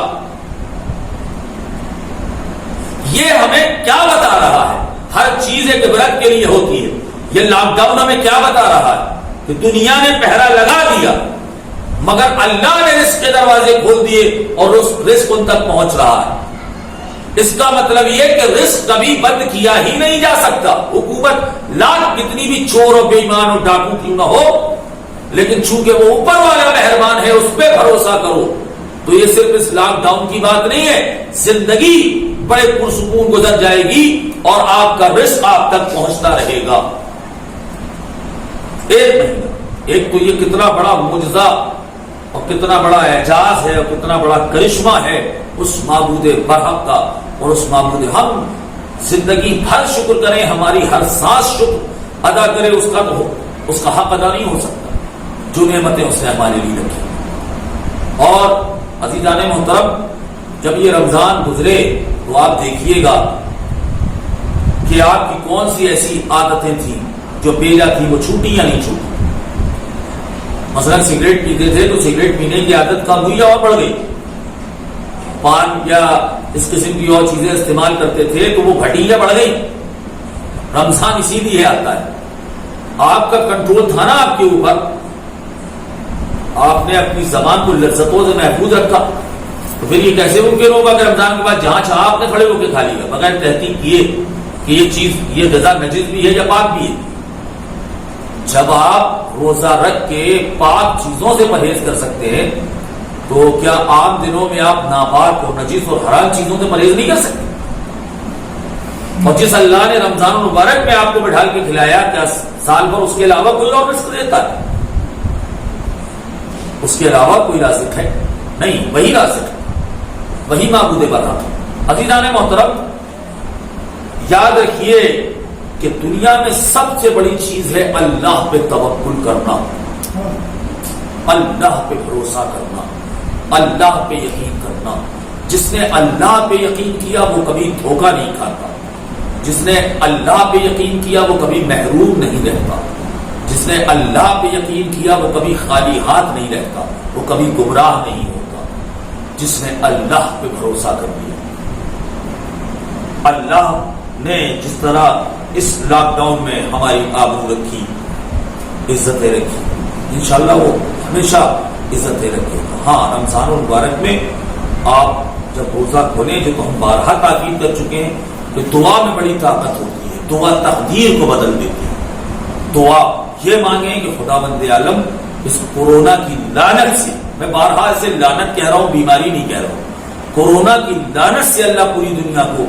یہ ہمیں کیا بتا رہا ہے؟ ہر چیز ایک عبرت کے لیے ہوتی ہے. یہ لاک ڈاؤن ہمیں کیا بتا رہا ہے کہ دنیا نے پہرا لگا دیا مگر اللہ نے رزق کے دروازے کھول دیے اور اس رزق ان تک پہنچ رہا ہے. اس کا مطلب یہ کہ رزق کبھی بند کیا ہی نہیں جا سکتا. حکومت لاکھ کتنی بھی چور اور بے ایمان اور ڈاکو کیوں نہ ہو، لیکن چونکہ وہ اوپر والا مہربان ہے اس پہ بھروسہ کرو. تو یہ صرف اس لاک ڈاؤن کی بات نہیں ہے، زندگی بڑے پرسکون گزر جائے گی اور آپ کا رزق آپ تک پہنچتا رہے گا. ایک مہینہ، ایک تو یہ کتنا بڑا معجزہ اور کتنا بڑا اعجاز ہے اور کتنا بڑا کرشمہ ہے اس معبود برحق کا. اور اس معبود، ہم زندگی بھر شکر کریں، ہماری ہر سانس شکر ادا کرے اس کا، تو اس کا حق ادا نہیں ہو سکتا جو نعمتیں اس نے ہمارے لیے رکھی. اور عزیزان محترم، جب یہ رمضان گزرے تو آپ دیکھیے گا کہ آپ کی کون سی ایسی عادتیں تھیں جو بیجا تھی وہ چھوٹی یا نہیں چھوٹی. مثلا سگریٹ پیتے تھے تو سگریٹ پینے کی عادت کم ہوئی اور بڑھ گئی. پان یا اس قسم کی اور چیزیں استعمال کرتے تھے تو وہ گھٹی یا بڑھ گئی. رمضان اسی لیے آتا ہے. آپ کا کنٹرول تھا نا آپ کے اوپر، آپ نے اپنی زبان کو لذتوں سے محفوظ رکھا، تو پھر یہ کیسے ممکن ہوگا کہ رمضان کے بعد جہاں چاہا آپ نے کھڑے ہو کے کھا لیا بغیر تحقیق کیے کہ یہ چیز، یہ غذا نجس بھی ہے یا پاک بھی ہے. جب آپ روزہ رکھ کے پاک چیزوں سے پرہیز کر سکتے ہیں تو کیا عام دنوں میں آپ ناپاک اور نجس اور حرام چیزوں سے پرہیز نہیں کر سکتے؟ اور جس اللہ نے رمضان المبارک میں آپ کو بٹھا کے کھلایا، کیا سال بھر اس کے علاوہ کوئی اور رزق دیتا ہے؟ اس کے علاوہ کوئی رازق ہے نہیں، وہی رازق ہے، وہی معبود برحق. عزیزان محترم، یاد رکھیے کہ دنیا میں سب سے بڑی چیز ہے اللہ پہ توکل کرنا، اللہ پہ بھروسہ کرنا، اللہ پہ یقین کرنا. جس نے اللہ پہ یقین کیا وہ کبھی دھوکہ نہیں کھاتا. جس نے اللہ پہ یقین کیا وہ کبھی محروم نہیں رہتا. جس نے اللہ پہ یقین کیا وہ کبھی خالی ہاتھ نہیں رہتا، وہ کبھی گمراہ نہیں ہوتا. جس نے اللہ پہ بھروسہ کر لیا. اللہ نے جس طرح اس لاک ڈاؤن میں ہماری آبرو رکھی، عزتیں رکھی، انشاءاللہ وہ ہمیشہ عزتیں رکھے گا. ہاں، رمضان المبارک میں آپ جب روزہ کھولیں، جو تو ہم بارہا تاکید کر چکے ہیں کہ دعا میں بڑی طاقت ہوتی ہے، دعا تقدیر کو بدل دیتی ہے. دعا یہ مانگیں کہ خداوند عالم اس کورونا کی لعنت سے، میں بارہا سے لعنت کہہ رہا ہوں، بیماری نہیں کہہ رہا ہوں، کورونا کی لعنت سے اللہ پوری دنیا کو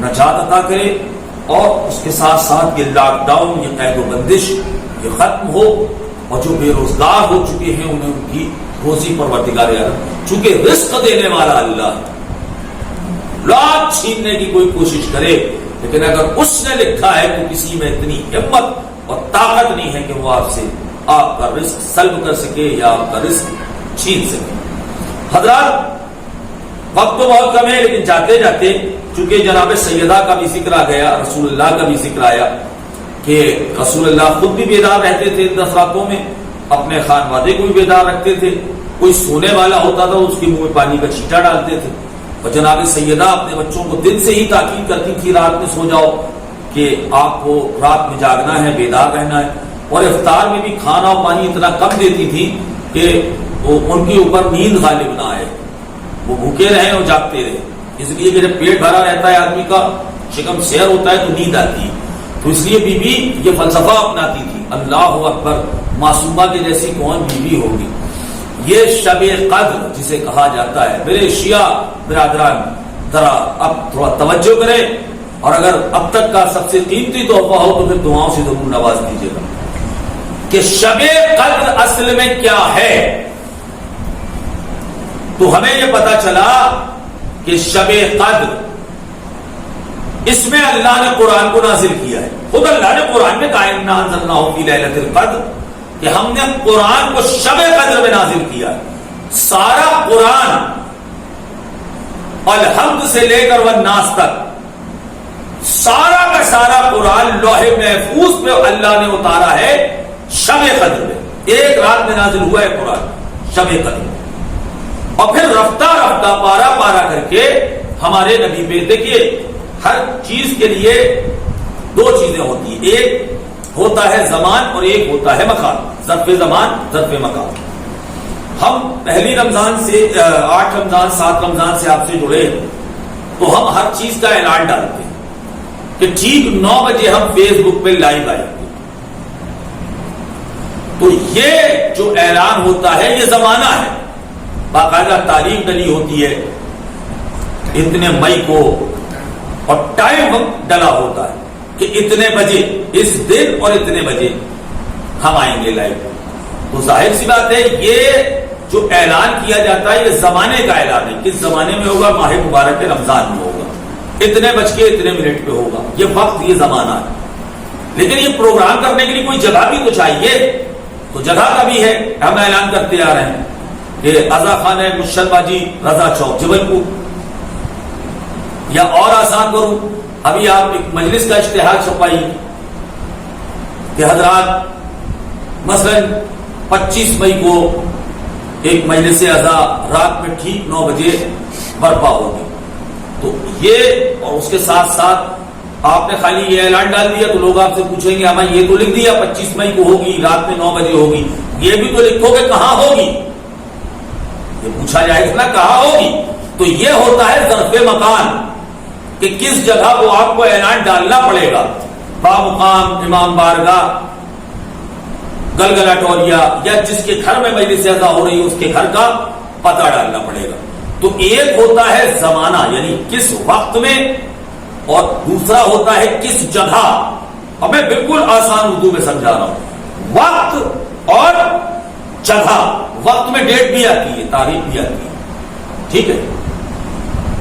نجات عطا کرے اور اس کے ساتھ ساتھ یہ لاک ڈاؤن، یہ قید و بندش یہ ختم ہو اور جو بے روزگار ہو چکے ہیں انہیں ان کی روزی پروردگار عالم، چونکہ رزق دینے والا اللہ، لاکھ چھیننے کی کوئی کوشش کرے لیکن اگر اس نے لکھا ہے تو کسی میں اتنی ہمت اور طاقت نہیں ہے کہ وہ آپ سے آپ کا رزق سلب کر سکے یا آپ کا رزق چھین سکے. حضرات، وقت تو بہت کم ہے لیکن جاتے جاتے چونکہ جناب سیدہ کا بھی ذکر آ گیا، رسول اللہ کا بھی ذکر آیا کہ رسول اللہ خود بھی بیدار رہتے تھے 10 راتوں میں، اپنے خانوادے کو بھی بیدار رکھتے تھے. کوئی سونے والا ہوتا تھا اس کے منہ میں پانی کا چھینٹا ڈالتے تھے. اور جناب سیدہ اپنے بچوں کو دن سے ہی تاکید کرتی تھی رات میں سو جاؤ، کہ آپ کو رات میں جاگنا ہے، بیدار رہنا ہے. اور افطار میں بھی کھانا اور پانی اتنا کم دیتی تھی کہ وہ ان کے اوپر نیند غالب نہ آئے، وہ بھوکے رہیں اور جاگتے رہے. اس لیے کہ جب پیٹ بھرا رہتا ہے آدمی کا، شکم سیر ہوتا ہے تو نیند آتی ہے. تو اس لیے بی بی یہ فلسفہ اپناتی تھی. اللہ اکبر، معصومہ کے جیسی کون بیوی ہوگی. یہ شب قدر جسے کہا جاتا ہے، میرے شیعہ برادران ذرا اب تھوڑا توجہ کریں، اور اگر اب تک کا سب سے قیمتی تحفہ ہو تو پھر دعاؤں سے ضرور نواز دیجیے گا کہ شب قدر اصل میں کیا ہے. تو ہمیں یہ پتا چلا کہ شب قدر، اس میں اللہ نے قرآن کو نازل کیا ہے. خود اللہ نے قرآن میں کہا انا انزلناہ فی لیلۃ القدر، کہ ہم نے قرآن کو شب قدر میں نازل کیا ہے. سارا قرآن الحمد سے لے کر والناس تک، سارا کا سارا قرآن لوح محفوظ پہ اللہ نے اتارا ہے شب قدر میں. ایک رات میں نازل ہوا ہے قرآن شب قدر. اور پھر رفتہ رفتہ پارا پارا کر کے ہمارے نبی پہ، دیکھیے ہر چیز کے لیے دو چیزیں ہوتی ہیں، ایک ہوتا ہے زمان اور ایک ہوتا ہے مکان، ظرف زمان ظرف مکان۔ ہم پہلی رمضان سے 8 رمضان 7 رمضان سے آپ سے جڑے تو ہم ہر چیز کا اعلان ڈالتے ہیں کہ ٹھیک 9 بجے ہم فیس بک پہ لائیو آئیں گے۔ تو یہ جو اعلان ہوتا ہے یہ زمانہ ہے، باقاعدہ تاریخ ڈلی ہوتی ہے اتنے مئی کو، اور ٹائم ڈلا ہوتا ہے کہ اتنے بجے اس دن اور اتنے بجے ہم آئیں گے لائیو۔ تو ظاہر سی بات ہے یہ جو اعلان کیا جاتا ہے یہ زمانے کا اعلان ہے، کس زمانے میں ہوگا؟ ماہ مبارک رمضان میں ہوگا، اتنے بج کے اتنے منٹ پہ ہوگا، یہ وقت یہ زمانہ ہے۔ لیکن یہ پروگرام کرنے کے لیے کوئی جگہ بھی تو چاہیے، تو جگہ کا بھی ہے، ہم اعلان کرتے آ رہے ہیں کہ آزا خان ہے مشرفہ جی رضا چوک جبل پور، یا اور آسان کروں ابھی آپ ایک مجلس کا اشتہار چھپائیے کہ حضرات مثلا 25 مئی کو ایک مجلس عزا رات میں ٹھیک 9 بجے برپا ہوگی۔ تو یہ اور اس کے ساتھ ساتھ آپ نے خالی یہ اعلان ڈال دیا تو لوگ آپ سے پوچھیں گے ہمیں یہ تو لکھ دیا 25 مئی کو ہوگی، رات میں 9 بجے ہوگی، یہ بھی تو لکھو گے کہاں ہوگی، یہ پوچھا جائے گا نا کہاں ہوگی۔ تو یہ ہوتا ہے ظرف مکان کہ کس جگہ کو آپ کو اعلان ڈالنا پڑے گا، بامقام امام بارگاہ گلگلاٹوریا یا جس کے گھر میں مجلس عزا ہو رہی ہے اس کے گھر کا پتہ ڈالنا پڑے گا۔ تو ایک ہوتا ہے زمانہ یعنی کس وقت میں، اور دوسرا ہوتا ہے کس جگہ۔ اب میں بالکل آسان اردو میں سمجھا رہا ہوں، وقت اور جگہ، وقت میں ڈیٹ بھی آتی ہے، تاریخ بھی آتی ہے، ٹھیک ہے۔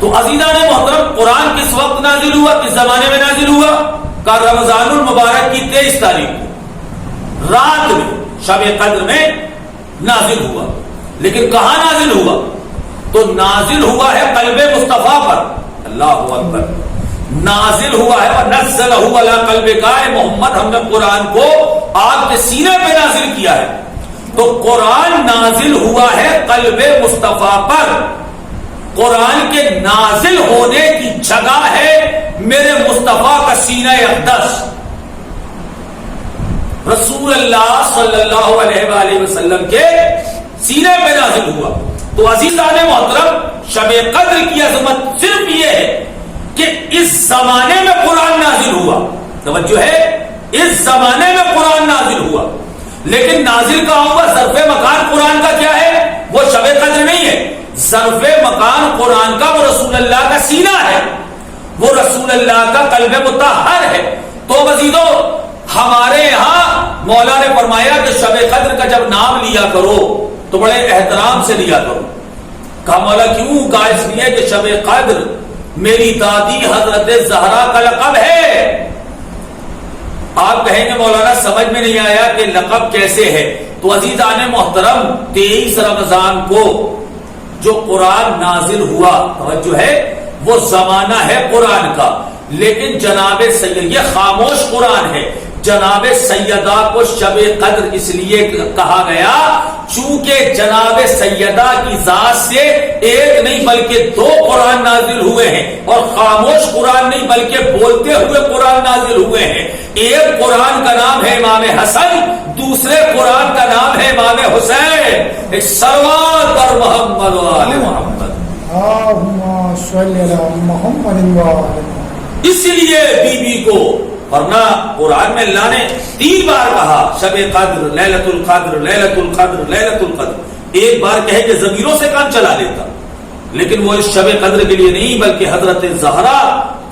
تو عزیزان محترم قرآن کس وقت نازل ہوا، کس زمانے میں نازل ہوا؟ کا رمضان المبارک کی 23 تاریخ کو رات میں شب قدر میں نازل ہوا۔ لیکن کہاں نازل ہوا؟ تو نازل ہوا ہے قلب مصطفیٰ پر، اللہ اکبر، نازل ہوا ہے وَنَزَّلَهُ عَلَىٰ قَلْبِكَ، محمد ہم نے قرآن کو آپ کے سینے پہ نازل کیا ہے۔ تو قرآن نازل ہوا ہے قلب مصطفیٰ پر، قرآن کے نازل ہونے کی جگہ ہے میرے مصطفیٰ کا سینہ اقدس، رسول اللہ صلی اللہ علیہ وآلہ وسلم کے سینے پہ نازل ہوا۔ تو عزیزان محترم شب قدر کی عظمت صرف یہ ہے کہ اس زمانے میں قرآن نازل ہوا، توجہ ہے، اس زمانے میں قرآن نازل ہوا، لیکن نازل کہاں ہوا؟ ظرف مکان قرآن کا کیا ہے؟ وہ شب قدر نہیں ہے، ظرف مکان قرآن کا وہ رسول اللہ کا سینہ ہے، وہ رسول اللہ کا قلب مطہر ہے۔ تو عزیزو ہمارے یہاں مولا نے فرمایا کہ شب قدر کا جب نام لیا کرو تو بڑے احترام سے لیا کرو۔ کہا مولا کیوں؟ کہا اس لیے کہ شب قدر میری دادی حضرت زہرا کا لقب ہے۔ آپ کہیں گے مولانا سمجھ میں نہیں آیا کہ لقب کیسے ہے؟ تو عزیزان محترم 23 رمضان کو جو قرآن نازل ہوا، توجہ ہے، وہ زمانہ ہے قرآن کا، لیکن جناب سید یہ خاموش قرآن ہے۔ جناب سیدہ کو شب قدر اس لیے کہا گیا چونکہ جناب سیدہ کی ذات سے ایک نہیں بلکہ 2 قرآن نازل ہوئے ہیں، اور خاموش قرآن نہیں بلکہ بولتے ہوئے قرآن نازل ہوئے ہیں۔ ایک قرآن کا نام ہے امام حسن، دوسرے قرآن کا نام ہے امام حسین۔ ایک صلوات پر محمد و آل محمد، اللہم صلی علی محمد و آل محمد۔ اس لیے بی بی کو، ورنہ قرآن میں اللہ نے 3 بار کہا شب قدر، لیلۃ القدر، لیلۃ القدر، لیلۃ القدر۔ ایک بار کہے کہ ضمیروں سے کام چلا لیتا، لیکن وہ اس شب قدر کے لیے نہیں بلکہ حضرت زہرا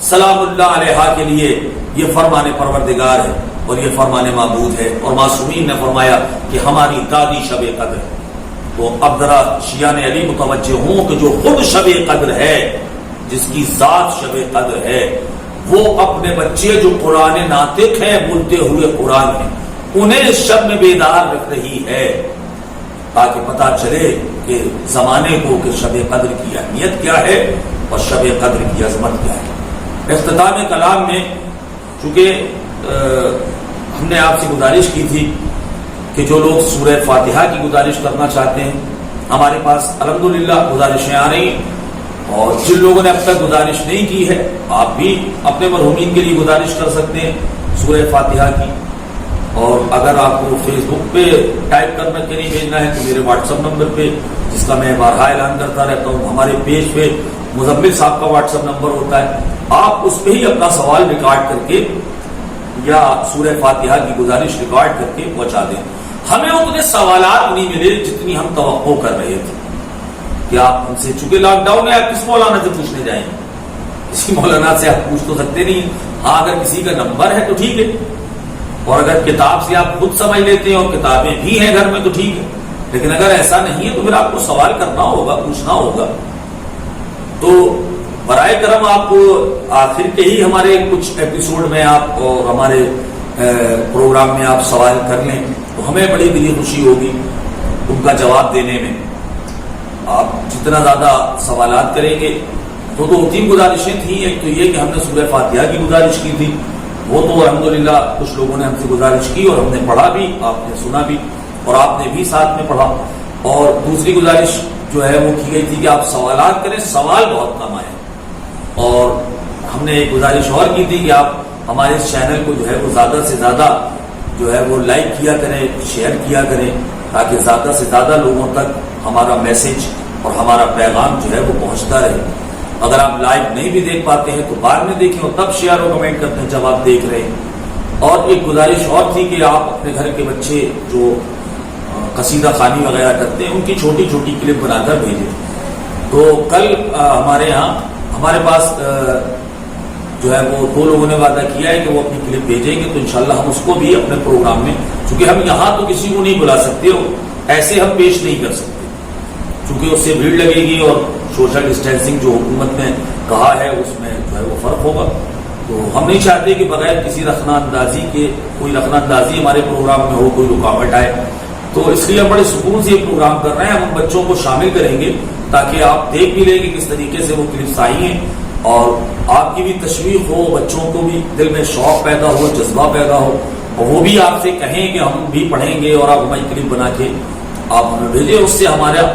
سلام اللہ علیہا کے لیے یہ فرمان پروردگار ہے اور یہ فرمان معبود ہے۔ اور معصومین نے فرمایا کہ ہماری دادی شب قدر ہے۔ تو اب ذرا شیعان علی متوجہ ہوں کہ جو خود شب قدر ہے، جس کی ذات شب قدر ہے، وہ اپنے بچے جو قرآن ناطق ہیں، بولتے ہوئے قرآن ہیں، انہیں اس شب میں بیدار رکھ رہی ہے تاکہ پتا چلے کہ زمانے کو کہ شب قدر کی اہمیت کیا ہے اور شب قدر کی عظمت کیا ہے۔ اختتام کلام میں چونکہ ہم نے آپ سے گزارش کی تھی کہ جو لوگ سورہ فاتحہ کی گزارش کرنا چاہتے ہیں، ہمارے پاس الحمدللہ گزارشیں آ رہی ہیں، اور جن لوگوں نے اب تک گزارش نہیں کی ہے آپ بھی اپنے مرحومین کے لیے گزارش کر سکتے ہیں سورہ فاتحہ کی. اور اگر آپ کو فیس بک پہ ٹائپ کرنا کے نہیں بھیجنا ہے تو میرے واٹس ایپ نمبر پہ، جس کا میں بارہا اعلان کرتا رہتا ہوں، ہمارے پیج پہ مزمل صاحب کا واٹس ایپ نمبر ہوتا ہے، آپ اس پہ ہی اپنا سوال ریکارڈ کر کے یا سورہ فاتحہ کی گزارش ریکارڈ کر کے پہنچا دیں. ہمیں اتنے سوالات نہیں ملے جتنی ہم توقع کر رہے تھے کہ آپ ہم سے، چونکہ لاک ڈاؤن ہے، آپ کس مولانا سے پوچھنے جائیں گے؟ کسی مولانا سے آپ پوچھ تو سکتے نہیں. ہاں اگر کسی کا نمبر ہے تو ٹھیک ہے، اور اگر کتاب سے آپ خود سمجھ لیتے ہیں اور کتابیں بھی ہیں گھر میں تو ٹھیک ہے، لیکن اگر ایسا نہیں ہے تو پھر آپ کو سوال کرنا ہوگا، پوچھنا ہوگا. تو برائے کرم آپ کو آخر کے ہی ہمارے کچھ ایپیسوڈ میں آپ اور ہمارے پروگرام میں آپ سوال کر لیں تو ہمیں بڑی دلی خوشی ہوگی ان کا جواب دینے میں. آپ جتنا زیادہ سوالات کریں گے تو 2-3 گزارشیں تھیں. ایک تو یہ کہ ہم نے سورہ فاتحہ کی گزارش کی تھی، وہ تو الحمدللہ کچھ لوگوں نے ہم سے گزارش کی اور ہم نے پڑھا بھی، آپ نے سنا بھی اور آپ نے بھی ساتھ میں پڑھا. اور دوسری گزارش جو ہے وہ کی گئی تھی کہ آپ سوالات کریں، سوال بہت کم آئے. اور ہم نے ایک گزارش اور کی تھی کہ آپ ہمارے اس چینل کو جو ہے وہ زیادہ سے زیادہ جو ہے وہ لائک کیا کریں، شیئر کیا کریں، تاکہ زیادہ سے زیادہ لوگوں تک ہمارا میسج اور ہمارا پیغام جو ہے وہ پہنچتا رہے. اگر آپ لائیو نہیں بھی دیکھ پاتے ہیں تو بعد میں دیکھیں اور تب شیئر اور کمنٹ کرتے ہیں جب آپ دیکھ رہے ہیں. اور ایک گزارش اور تھی کہ آپ اپنے گھر کے بچے جو قصیدہ خوانی وغیرہ کرتے ہیں ان کی چھوٹی چھوٹی کلپ بنا کر بھیجیں. تو کل ہمارے یہاں ہمارے پاس جو ہے وہ 2 لوگوں نے وعدہ کیا ہے کہ وہ اپنی کلپ بھیجیں گے، تو انشاءاللہ ہم اس کو بھی اپنے پروگرام میں، چونکہ ہم یہاں تو کسی کو نہیں بلا سکتے، ایسے ہم پیش نہیں کر سکتے چونکہ اس سے بھیڑ لگے گی اور سوشل ڈسٹینسنگ جو حکومت نے کہا ہے اس میں جو ہے وہ فرق ہوگا. تو ہم نہیں چاہتے کہ بغیر کسی رخنہ اندازی کے کوئی رخنہ اندازی ہمارے پروگرام میں ہو، کوئی رکاوٹ آئے. تو اس لیے ہم بڑے سکون سے یہ پروگرام کر رہے ہیں. ہم بچوں کو شامل کریں گے تاکہ آپ دیکھ بھی لیں کہ کس طریقے سے وہ کلپس آئی ہیں اور آپ کی بھی تشویق ہو، بچوں کو بھی دل میں شوق پیدا ہو، جذبہ پیدا ہو، اور وہ بھی آپ سے کہیں کہ ہم بھی پڑھیں گے اور آپ ہماری کلپ بنا کے آپ ہمیں بھیجیں. اس سے ہمارا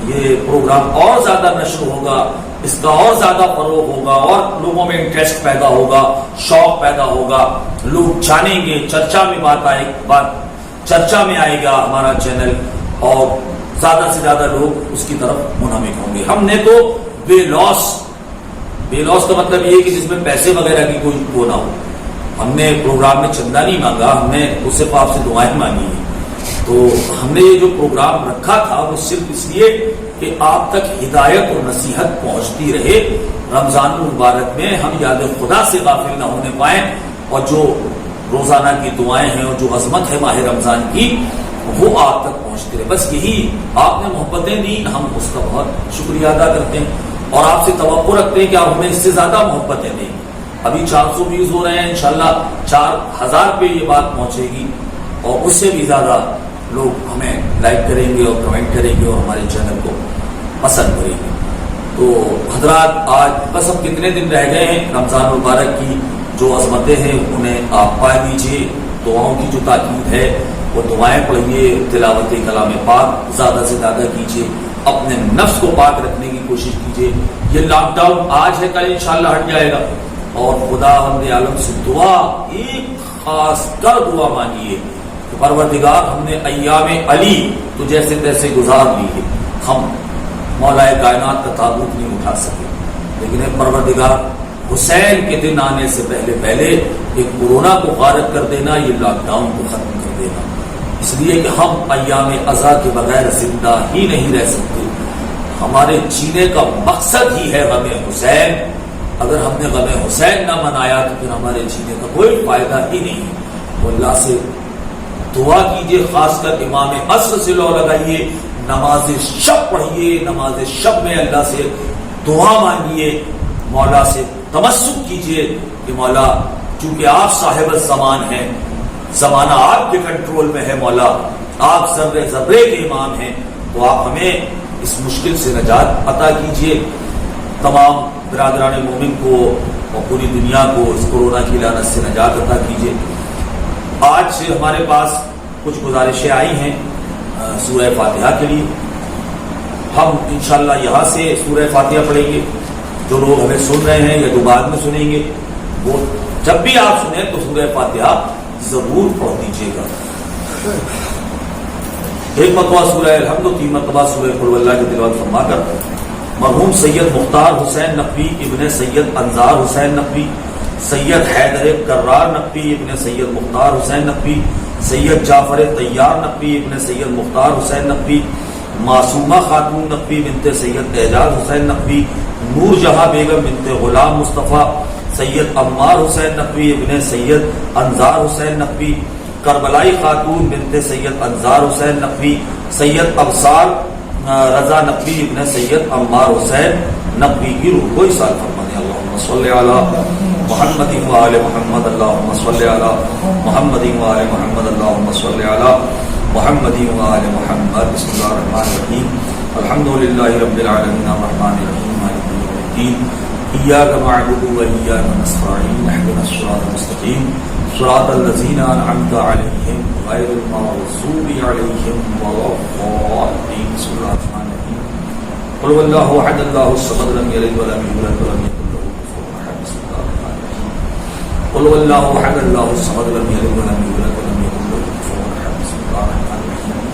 یہ پروگرام اور زیادہ نشر ہوگا، اس کا اور زیادہ فروغ ہوگا اور لوگوں میں انٹرسٹ پیدا ہوگا، شوق پیدا ہوگا، لوگ جانیں گے، چرچا میں آئے گا ہمارا چینل اور زیادہ سے زیادہ لوگ اس کی طرف منہمک ہوں گے. ہم نے تو بے لوس کا مطلب یہ کہ جس میں پیسے وغیرہ کی کوئی وہ نہ ہو. ہم نے پروگرام میں چندہ نہیں مانگا، ہم نے اس سے آپ سے دعائیں مانگی ہیں. تو ہم نے یہ جو پروگرام رکھا تھا وہ صرف اس لیے کہ آپ تک ہدایت اور نصیحت پہنچتی رہے. رمضان المبارک میں ہم یاد خدا سے غافل نہ ہونے پائیں اور جو روزانہ کی دعائیں ہیں اور جو عظمت ہے ماہ رمضان کی وہ آپ تک پہنچتی رہے. بس یہی آپ نے محبتیں دی، ہم اس کا بہت شکریہ ادا کرتے ہیں اور آپ سے توقع رکھتے ہیں کہ آپ ہمیں اس سے زیادہ محبتیں دیں. ابھی 400 ویوز ہو رہے ہیں، انشاءاللہ 4000 پہ یہ بات پہنچے گی اور اس سے بھی زیادہ لوگ ہمیں لائک کریں گے اور کمنٹ کریں گے اور ہمارے چینل کو پسند کریں گے. تو حضرات آج بس اب کتنے دن رہ گئے ہیں، رمضان مبارک کی جو عظمتیں ہیں انہیں آپ پا لیجیے. دعاؤں کی جو تاکید ہے وہ دعائیں پڑھیے، تلاوت کلام پاک زیادہ سے زیادہ کیجیے، اپنے نفس کو پاک رکھنے کی کوشش کیجیے. یہ لاک ڈاؤن آج ہے، کل انشاءاللہ ہٹ جائے گا اور خدا ہم عالم سے دعا ایک خاص کر دعا مانگیے کہ پروردگار ہم نے ایام علی تو جیسے تیسے گزار لیے، ہم مولا کائنات کا تابوت نہیں اٹھا سکے، لیکن پروردگار حسین کے دن آنے سے پہلے ایک کورونا کو غارت کر دینا، یہ لاک ڈاؤن کو ختم کر دینا. اس لیے کہ ہم ایام عزا کے بغیر زندہ ہی نہیں رہ سکتے. ہمارے جینے کا مقصد ہی ہے غم حسین. اگر ہم نے غم حسین نہ منایا تو پھر ہمارے جینے کا کوئی فائدہ ہی نہیں. تو اللہ سے دعا کیجیے، خاص کر امام عصر سے لو لگائیے، نماز شب پڑھیے، نماز شب میں اللہ سے دعا مانگیے، مولا سے تمسک کیجیے کہ مولا چونکہ آپ صاحب الزمان ہیں، زمانہ آپ کے کنٹرول میں ہے، مولا آپ ذرے ذرے کے امام ہیں، تو آپ ہمیں اس مشکل سے نجات عطا کیجیے. تمام برادران مومن کو اور پوری دنیا کو اس کورونا کی لعنت سے نجات عطا کیجیے. آج سے ہمارے پاس کچھ گزارشیں آئی ہیں سورہ فاتحہ کے لیے. ہم انشاءاللہ یہاں سے سورہ فاتحہ پڑھیں گے. جو لوگ ہمیں سن رہے ہیں یا جو بعد میں سنیں گے وہ جب بھی آپ سنیں تو سورہ فاتحہ ضرور پڑھ دیجیے گا. ایک مرتبہ سورہ الحمد و 3 مرتبہ سورہ قل ہو اللہ کی تلاوت فرما کر مرحوم سید مختار حسین نقوی ابن سید انصار حسین نقوی، سید حیدر کرار نقوی ابن سید مختار حسین نقوی، سید جعفر طیار نقوی ابن سید مختار حسین نقوی، معصومہ خاتون نقوی بنت سید اعجاز حسین نقوی، نور جہاں بیگم بنت غلام مصطفیٰ، سید عمار حسین نقوی ابن سید انصار حسین نقوی، کربلائی خاتون بنت سید انصار حسین نقوی، سید ابصار رضا نقوی ابن سید عمار حسین نقوی کی روح کو احسان فرمانے. اللہم صلی علی محمد و آل محمد، اللہم صلی علی محمد و آل محمد، اللہم صلی علی محمد و آل محمد. بسم اللہ الرحمن الرحیم. الحمدللہ رب العالمین الرحمن الرحیم مالک یوم الدین. ایاک نعبد و ایاک نستعین اهدنا الصراط المستقیم صراط الذین انعمت علیہم غیر المغضوب علیہم ولا الضالین. بسم اللہ الرحمن الرحیم. قل هو اللہ احد اللہ الصمد لم یلد ولم یولد ولم یکن له کفوا احد. بسم اللہ الرحمن الرحیم. قل هو اللہ احد اللہ الصمد لم یلد ولم یولد ولم یکن له کفوا احد. بسم اللہ الرحمن الرحیم.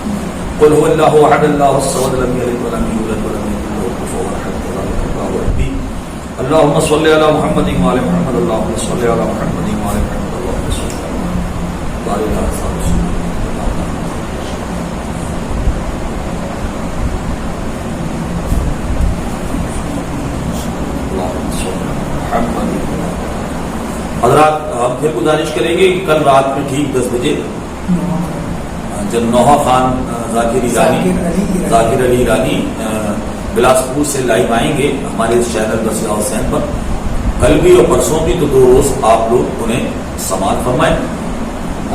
قل هو اللہ احد اللہ الصمد لم یلد ولم یولد ولم یکن له کفوا احد. اللہ ربی. اللهم صل على محمد وعلى محمد، اللهم صل على محمد وعلى محمد، اللهم صل على محمد وعلى محمد. حضرات ہم پھر گزارش کریں گے کہ کل رات میں ٹھیک 10 بجے جب نوحہ خان ذاکر علی ایرانی بلاسپور سے لائیو آئیں گے ہمارے اس چینل بصیرہ حسین پر. کل بھی اور پرسوں بھی تو 2 روز آپ لوگ انہیں سماعت فرمائیں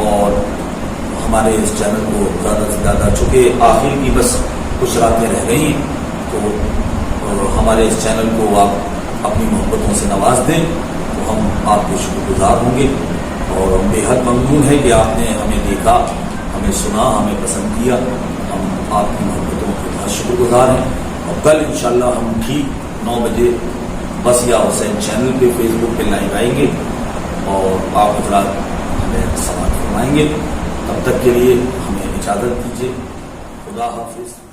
اور ہمارے اس چینل کو زیادہ سے زیادہ، چونکہ آخر کی بس کچھ راتیں رہ گئی ہیں تو ہمارے اس چینل کو آپ اپنی محبتوں سے نواز دیں تو ہم آپ کے شکر گزار ہوں گے. اور ہم بے حد ممنون ہیں کہ آپ نے ہمیں دیکھا، ہمیں سنا، ہمیں پسند کیا. ہم آپ کی محبتوں کے بہت شکر گزار ہیں. اور کل انشاءاللہ ہم ٹھیک 9 بجے بصیرہ حسین چینل پہ فیس بک پہ لائیو آئیں گے اور آپ حضرات ہمیں سماعت فرمائیں گے. تب تک کے لیے ہمیں اجازت دیجیے. خدا حافظ.